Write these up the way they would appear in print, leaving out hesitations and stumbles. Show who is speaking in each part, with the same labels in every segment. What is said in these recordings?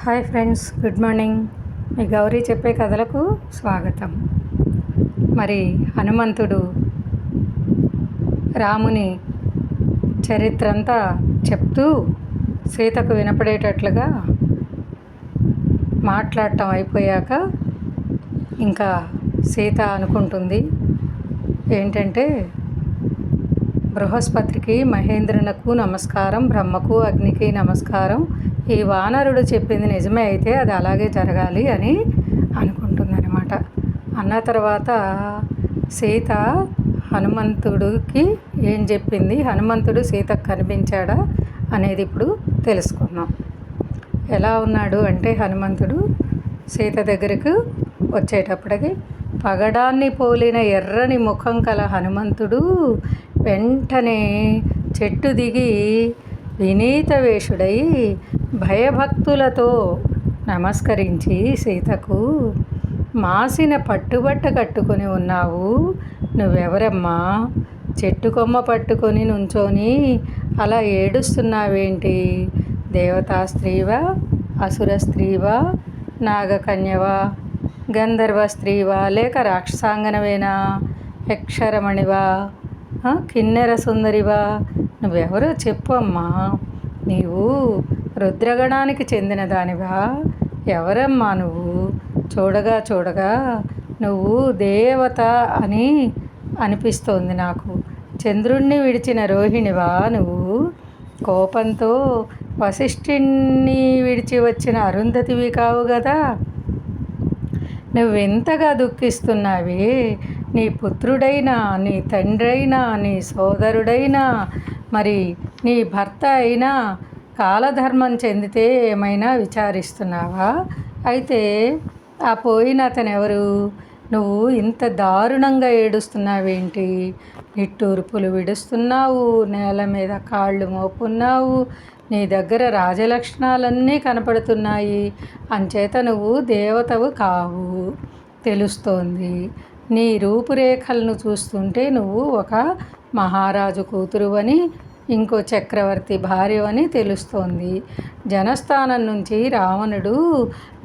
Speaker 1: Hi friends, good morning. మీ గౌరీ చెప్పే కథలకు స్వాగతం. మరి హనుమంతుడు రాముని చరిత్ర అంతా చెప్తూ సీతకు వినపడేటట్లుగా మాట్లాడటం అయిపోయాక ఇంకా సీత అనుకుంటుంది ఏంటంటే, బృహస్పతికి మహేంద్రునకు నమస్కారం, బ్రహ్మకు అగ్నికి నమస్కారం, ఈ వానరుడు చెప్పింది నిజమే అయితే అది అలాగే జరగాలి అని అనుకుంటుందన్నమాట. అన్న తర్వాత సీత హనుమంతుడికి ఏం చెప్పింది, హనుమంతుడు సీతకు కనిపించాడా అనేది ఇప్పుడు తెలుసుకుందాం. ఎలా ఉన్నాడు అంటే, హనుమంతుడు సీత దగ్గరకు వచ్చేటప్పటికి పగడాన్ని పోలిన ఎర్రని ముఖం కల హనుమంతుడు వెంటనే చెట్టు దిగి వినీత వేషుడై భయభక్తులతో నమస్కరించి సీతకు, మాసిన పట్టుబట్ట కట్టుకొని ఉన్నావు, నువ్వెవరమ్మా? చెట్టు కొమ్మ పట్టుకొని నుంచొని అలా ఏడుస్తున్నావేంటి? దేవతా స్త్రీవా, అసుర స్త్రీవా, నాగకన్యవా, గంధర్వ స్త్రీవా, లేక రాక్షసాంగనవేనా, యక్షరమణివా, కిన్నెర సుందరివా? నువ్వెవరో చెప్పు అమ్మా. నీవు రుద్రగణానికి చెందిన దానివా? ఎవరమ్మా నువ్వు? చూడగా నువ్వు దేవత అని అనిపిస్తోంది నాకు. చంద్రుణ్ణి విడిచిన రోహిణివా నువ్వు? కోపంతో వశిష్ఠుణ్ణి విడిచి వచ్చిన అరుంధతివి కావు కదా? నువ్వెంతగా దుఃఖిస్తున్నావే? నీ పుత్రుడైనా, నీ తండ్రైనా, నీ సోదరుడైనా, మరి నీ భర్త అయినా కాలధర్మం చెందితే ఏమైనా విచారిస్తున్నావా? అయితే ఆ పోయిన అతను ఎవరు? నువ్వు ఇంత దారుణంగా ఏడుస్తున్నావేంటి? నిట్టూర్పులు విడుస్తున్నావు, నేల మీద కాళ్ళు మోపున్నావు, నీ దగ్గర రాజలక్షణాలన్నీ కనపడుతున్నాయి. అంచేత నువ్వు దేవతవు కావు తెలుస్తోంది. నీ రూపురేఖలను చూస్తుంటే నువ్వు ఒక మహారాజు కూతురువని, ఇంకో చక్రవర్తి భార్యవని తెలుస్తోంది. జనస్థానం నుంచి రావణుడు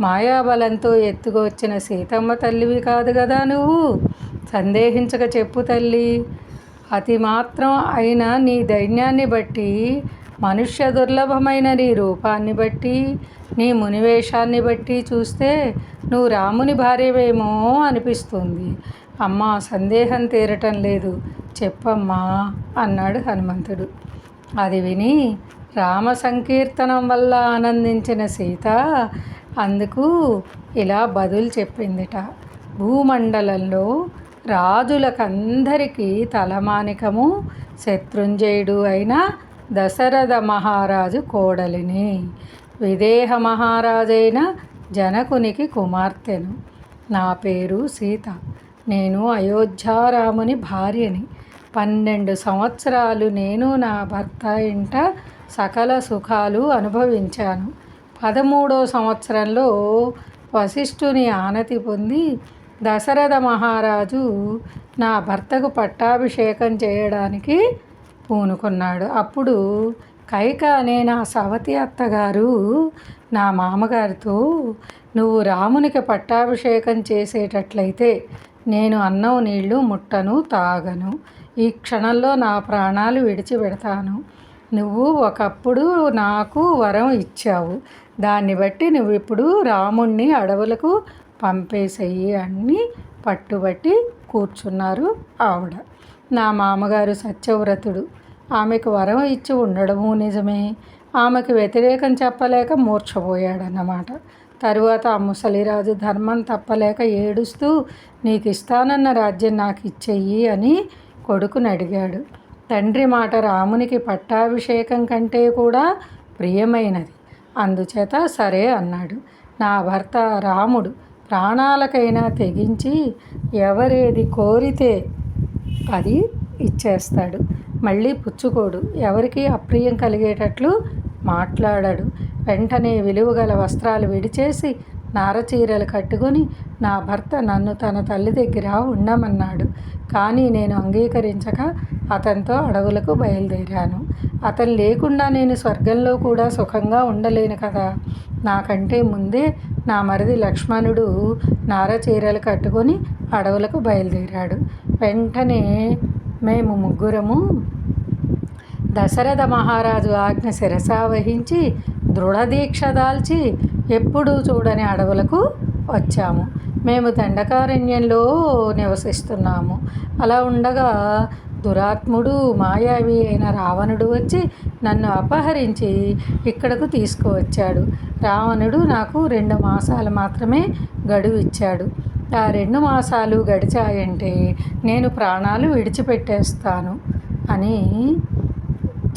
Speaker 1: మాయాబలంతో ఎత్తుకొచ్చిన సీతమ్మ తల్లివి కాదు కదా నువ్వు? సందేహించక చెప్పు తల్లి. అతి మాత్రం అయిన నీ దైన్యాన్ని బట్టి, మనుష్య దుర్లభమైన నీ రూపాన్ని బట్టి, నీ మునివేషాన్ని బట్టి చూస్తే నువ్వు రాముని భార్యవేమో అనిపిస్తుంది. అమ్మా, సందేహం తీరటం లేదు, చెప్పమ్మా అన్నాడు హనుమంతుడు. అది విని రామ సంకీర్తనం వల్ల ఆనందించిన సీత అందుకు ఇలా బదులు చెప్పిందిట. భూమండలంలో రాజులకందరికీ తలమానికము శత్రుంజయుడు అయిన దశరథ మహారాజు కోడలిని, విదేహ మహారాజైన జనకునికి కుమార్తెను. నా పేరు సీత. నేను అయోధ్యారాముని భార్యని. 12 సంవత్సరాలు నేను నా భర్త ఇంట సకల సుఖాలు అనుభవించాను. 13వ సంవత్సరంలో వశిష్ఠుని ఆనతి పొంది దశరథ మహారాజు నా భర్తకు పట్టాభిషేకం చేయడానికి పూనుకున్నాడు. అప్పుడు కైక అనే నా సవతి అత్తగారు నా మామగారితో, నువ్వు రామునికి పట్టాభిషేకం చేసేటట్లయితే నేను అన్నం నీళ్లు ముట్టను, తాగను. ఈ క్షణంలో నా ప్రాణాలు విడిచిపెడతాను. నువ్వు ఒకప్పుడు నాకు వరం ఇచ్చావు, దాన్ని బట్టి నువ్వు ఇప్పుడు రాముణ్ణి అడవులకు పంపేసేయి అని పట్టుబట్టి కూర్చున్నారు ఆవిడ. నా మామగారు సత్యవ్రతుడు. ఆమెకు వరం ఇచ్చి ఉండడము నిజమే. ఆమెకు వ్యతిరేకం చెప్పలేక మూర్ఛపోయాడన్నమాట. తరువాత ఆ ముసలిరాజు ధర్మం తప్పలేక ఏడుస్తూ, నీకు ఇస్తానన్న రాజ్యం నాకు ఇచ్చెయ్యి అని కొడుకుని అడిగాడు. తండ్రి మాట రామునికి పట్టాభిషేకం కంటే కూడా ప్రియమైనది. అందుచేత సరే అన్నాడు. నా భర్త రాముడు ప్రాణాలకైనా తెగించి ఎవరేది కోరితే అది ఇచ్చేస్తాడు. మళ్ళీ పుచ్చుకోడు. ఎవరికి అప్రియం కలిగేటట్లు మాట్లాడాడు. వెంటనే విలువగల వస్త్రాలు విడిచేసి నారచీరలు కట్టుకొని నా భర్త నన్ను తన తల్లి దగ్గర ఉండమన్నాడు. కానీ నేను అంగీకరించక అతనితో అడవులకు బయలుదేరాను. అతను లేకుండా నేను స్వర్గంలో కూడా సుఖంగా ఉండలేను కదా. నాకంటే ముందే నా మరిది లక్ష్మణుడు నార చీరలు కట్టుకొని అడవులకు బయలుదేరాడు. వెంటనే మేము ముగ్గురము దశరథ మహారాజు ఆజ్ఞ శిరసావహించి దృఢదీక్ష దాల్చి ఎప్పుడూ చూడని అడవులకు వచ్చాము. మేము దండకారణ్యంలో నివసిస్తున్నాము. అలా ఉండగా దురాత్ముడు మాయావి అయిన రావణుడు వచ్చి నన్ను అపహరించి ఇక్కడకు తీసుకువచ్చాడు. రావణుడు నాకు 2 మాసాలు మాత్రమే గడువు ఇచ్చాడు. ఆ 2 మాసాలు గడిచాయంటే నేను ప్రాణాలు విడిచిపెట్టేస్తాను అని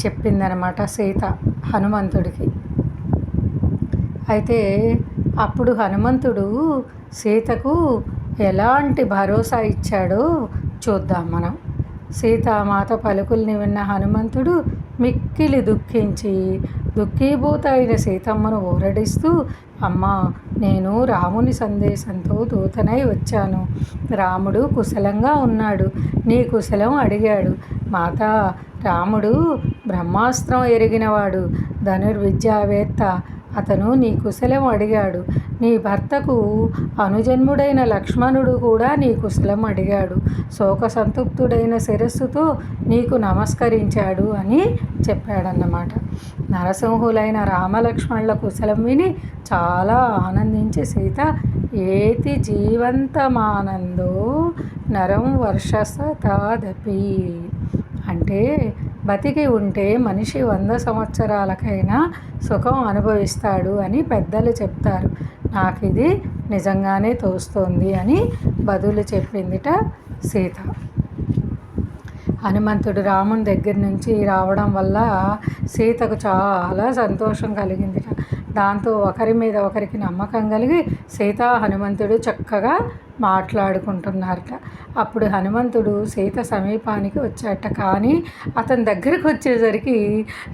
Speaker 1: చెప్పిందనమాట సీత హనుమంతుడికి. అయితే అప్పుడు హనుమంతుడు సీతకు ఎలాంటి భరోసా ఇచ్చాడో చూద్దాం మనం. సీతామాత పలుకుల్ని విన్న హనుమంతుడు మిక్కిలి దుఃఖించి దుఃఖీభూత అయిన సీతమ్మను ఊరడిస్తూ, అమ్మా, నేను రాముని సందేశంతో దూతనై వచ్చాను. రాముడు కుశలంగా ఉన్నాడు. నీ కుశలం అడిగాడు. మాత, రాముడు బ్రహ్మాస్త్రం ఎరిగినవాడు, ధనుర్విద్యావేత్త. అతను నీ కుశలం అడిగాడు. నీ భర్తకు అనుజన్ముడైన లక్ష్మణుడు కూడా నీ కుశలం అడిగాడు. శోక సంతృప్తుడైన శిరస్సుతో నీకు నమస్కరించాడు అని చెప్పాడన్నమాట. నరసింహులైన రామలక్ష్మణుల కుశలం విని చాలా ఆనందించి సీత, ఏతి జీవంతమానందో నరం వర్షశతాదపి అంటే బతికి ఉంటే మనిషి 100 సంవత్సరాలకైనా సుఖం అనుభవిస్తాడు అని పెద్దలు చెప్తారు. నాకు ఇది నిజంగానే తోస్తోంది అని బదులు చెప్పిందిట సీత. హనుమంతుడు రాముని దగ్గర నుంచి రావడం వల్ల సీతకు చాలా సంతోషం కలిగిందిట. దాంతో ఒకరి మీద ఒకరికి నమ్మకం కలిగి సీత హనుమంతుడు చక్కగా మాట్లాడుకుంటున్నారట. అప్పుడు హనుమంతుడు సీత సమీపానికి వచ్చాట. కానీ అతని దగ్గరికి వచ్చేసరికి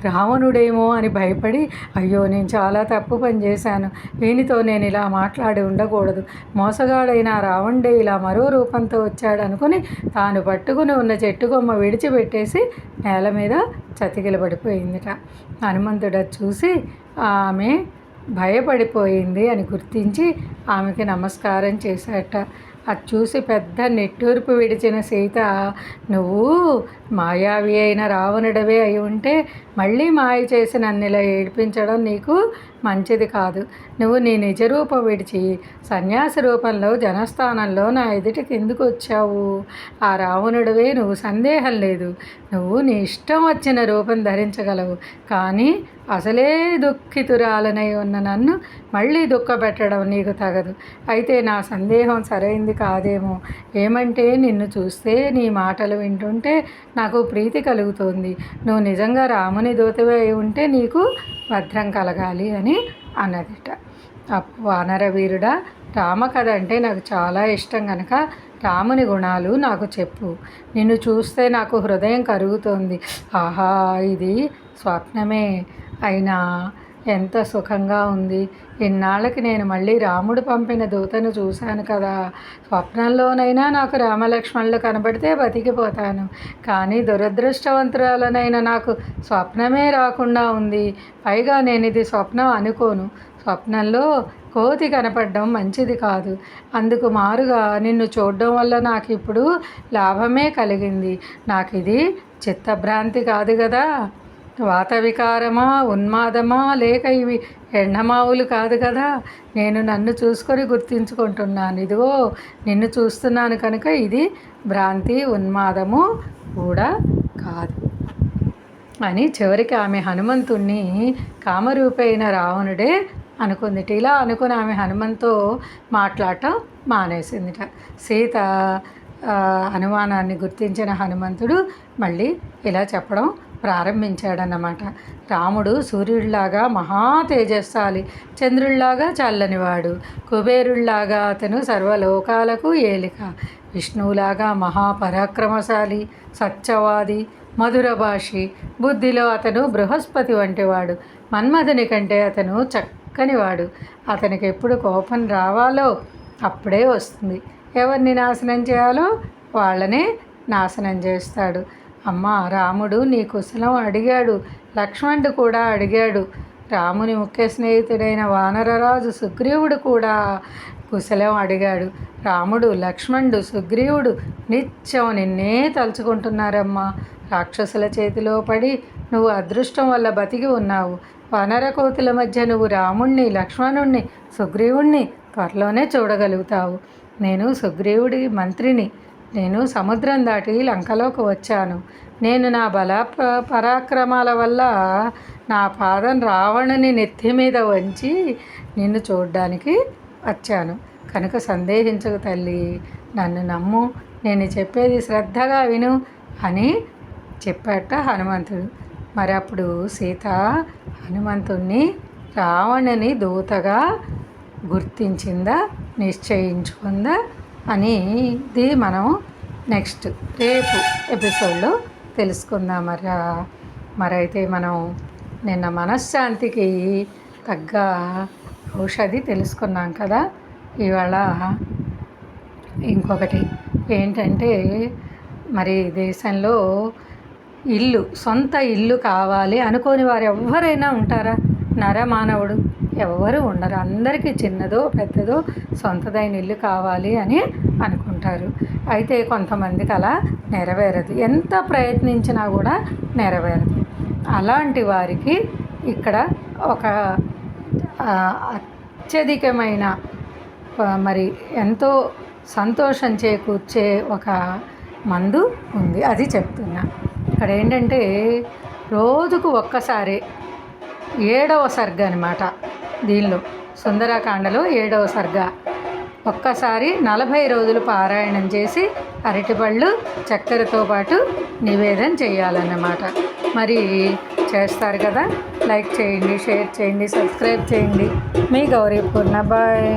Speaker 1: రావణుడేమో అని భయపడి, అయ్యో, నేను చాలా తప్పు పని చేశాను, వీనితో నేను ఇలా మాట్లాడి ఉండకూడదు, మోసగాడైన రావణుడే ఇలా మరో రూపంతో వచ్చాడు అనుకుని తాను పట్టుకుని ఉన్న చెట్టు కొమ్మ విడిచిపెట్టేసి నేల మీద చతికిలబడిపోయిందిట. హనుమంతుడు చూసి ఆమె భయపడిపోయింది అని గుర్తించి ఆమెకి నమస్కారం చేశాట. అది చూసి పెద్ద నిట్టూర్పు విడిచిన సీత, నువ్వు మాయావి అయిన రావణుడవే అయి ఉంటే మళ్ళీ మాయ చేసి నన్ను ఇలా ఏడిపించడం నీకు మంచిది కాదు. నువ్వు నీ నిజ రూపం విడిచి సన్యాసి రూపంలో జనస్థానంలో నా ఎదుటికి ఎందుకు వచ్చావు? ఆ రావణుడివే నువ్వు, సందేహం లేదు. నువ్వు నీ ఇష్టం వచ్చిన రూపం ధరించగలవు. కానీ అసలే దుఃఖితురాలనై ఉన్న నన్ను మళ్ళీ దుఃఖపెట్టడం నీకు తగదు. అయితే నా సందేహం సరైంది కాదేమో. ఏమంటే నిన్ను చూస్తే, నీ మాటలు వింటుంటే నాకు ప్రీతి కలుగుతోంది. నువ్వు నిజంగా రాముని దూతవే అయి ఉంటే నీకు భద్రం కలగాలి అని అన్నదిట. వానర వీరుడా, రామకథ అంటే నాకు చాలా ఇష్టం కనుక రాముని గుణాలు నాకు చెప్పు. నిన్ను చూస్తే నాకు హృదయం కరుగుతోంది. ఆహా, ఇది స్వప్నమే అయినా ఎంత సుఖంగా ఉంది. ఇన్నాళ్ళకి నేను మళ్ళీ రాముడు పంపిన దూతను చూశాను కదా. స్వప్నంలోనైనా నాకు రామలక్ష్మణులు కనబడితే బతికిపోతాను. కానీ దురదృష్టవంతురాలనైనా నాకు స్వప్నమే రాకుండా ఉంది. పైగా నేను ఇది స్వప్నం అనుకోను. స్వప్నంలో కోతి కనపడడం మంచిది కాదు. అందుకు మారుగా నిన్ను చూడడం వల్ల నాకు ఇప్పుడు లాభమే కలిగింది. నాకు ఇది చిత్తభ్రాంతి కాదు కదా. వాత వికారమా, ఉన్మాదమా, లేక ఇవి ఎండమావులు కాదు కదా. నేను నన్ను చూసుకొని గుర్తించుకుంటున్నాను. ఇదిగో నిన్ను చూస్తున్నాను కనుక ఇది భ్రాంతి, ఉన్మాదము కూడా కాదు అని చివరికి ఆమె హనుమంతుణ్ణి కామరూపైన రావణుడే అనుకుందిట. ఇలా అనుకుని ఆమె హనుమంతో మాట్లాడటం మానేసిందిట. సీత అనుమానాన్ని గుర్తించిన హనుమంతుడు మళ్ళీ ఇలా చెప్పడం ప్రారంభించాడన్నమాట. రాముడు సూర్యుడిలాగా మహా తేజస్సాలి, చంద్రుడిలాగా చల్లనివాడు, కుబేరుడిలాగా అతను సర్వలోకాలకు ఏలిక, విష్ణువులాగా మహాపరాక్రమశాలి, సత్యవాది, మధురభాషి, బుద్ధిలో అతను బృహస్పతి వంటివాడు, మన్మథుని కంటే అతను చక్కనివాడు. అతనికి ఎప్పుడు కోపం రావాలో అప్పుడే వస్తుంది. ఎవరిని నాశనం చేయాలో వాళ్ళనే నాశనం చేస్తాడు. అమ్మ, రాముడు నీ కుశలం అడిగాడు. లక్ష్మణుడు కూడా అడిగాడు. రాముని ముఖ్య స్నేహితుడైన వానరరాజు సుగ్రీవుడు కూడా కుశలం అడిగాడు. రాముడు, లక్ష్మణుడు, సుగ్రీవుడు నిత్యం నిన్నే తలుచుకుంటున్నారమ్మా. రాక్షసుల చేతిలో పడి నువ్వు అదృష్టం వల్ల బతికి ఉన్నావు. వానర కోతుల మధ్య నువ్వు రాముణ్ణి, లక్ష్మణుణ్ణి, సుగ్రీవుణ్ణి త్వరలోనే చూడగలుగుతావు. నేను సుగ్రీవుడి మంత్రిని. నేను సముద్రం దాటి లంకలోకి వచ్చాను. నేను నా పరాక్రమాల వల్ల నా పాదం రావణుని నెత్తి మీద వంచి నిన్ను చూడ్డానికి వచ్చాను. కనుక సందేహించకు తల్లి, నన్ను నమ్ము, నేను చెప్పేది శ్రద్ధగా విను అని చెప్పాట హనుమంతుడు. మరి అప్పుడు సీత హనుమంతుణ్ణి రావణుని దూతగా గుర్తించిందా, నిశ్చయించుకుందా అనేది మనం నెక్స్ట్ రేపు ఎపిసోడ్లో తెలుసుకుందాం. మరైతే మనం నిన్న మనశ్శాంతికి తగ్గ ఔషధి తెలుసుకున్నాం కదా. ఇవాళ ఇంకొకటి ఏంటంటే, మరి దేశంలో సొంత ఇల్లు కావాలి అనుకోని వారు ఎవరైనా ఉంటారా? నరమానవుడు ఎవ్వరు ఉండరు. అందరికీ చిన్నదో పెద్దదో సొంతదైన ఇల్లు కావాలి అని అనుకుంటారు. అయితే కొంతమందికి అలా నెరవేరదు, ఎంత ప్రయత్నించినా కూడా నెరవేరదు. అలాంటి వారికి ఇక్కడ ఒక అత్యధికమైన మరి ఎంతో సంతోషం చేకూర్చే ఒక మందు ఉంది, అది చెప్తున్నా. ఇక్కడ ఏంటంటే, రోజుకు ఒక్కసారి 7వ సర్గ అనమాట. దీనిలో సుందరకాండలో 7వ సర్గ. ఒక్కసారి 40 రోజులు పారాయణం చేసి అరటిపళ్ళు చక్కెరతో పాటు నివేదన చేయాలన్నమాట. మరి చేస్తారు కదా. లైక్ చేయండి, షేర్ చేయండి, సబ్స్క్రైబ్ చేయండి. మీ గౌరీ పూర్ణ. బాయ్.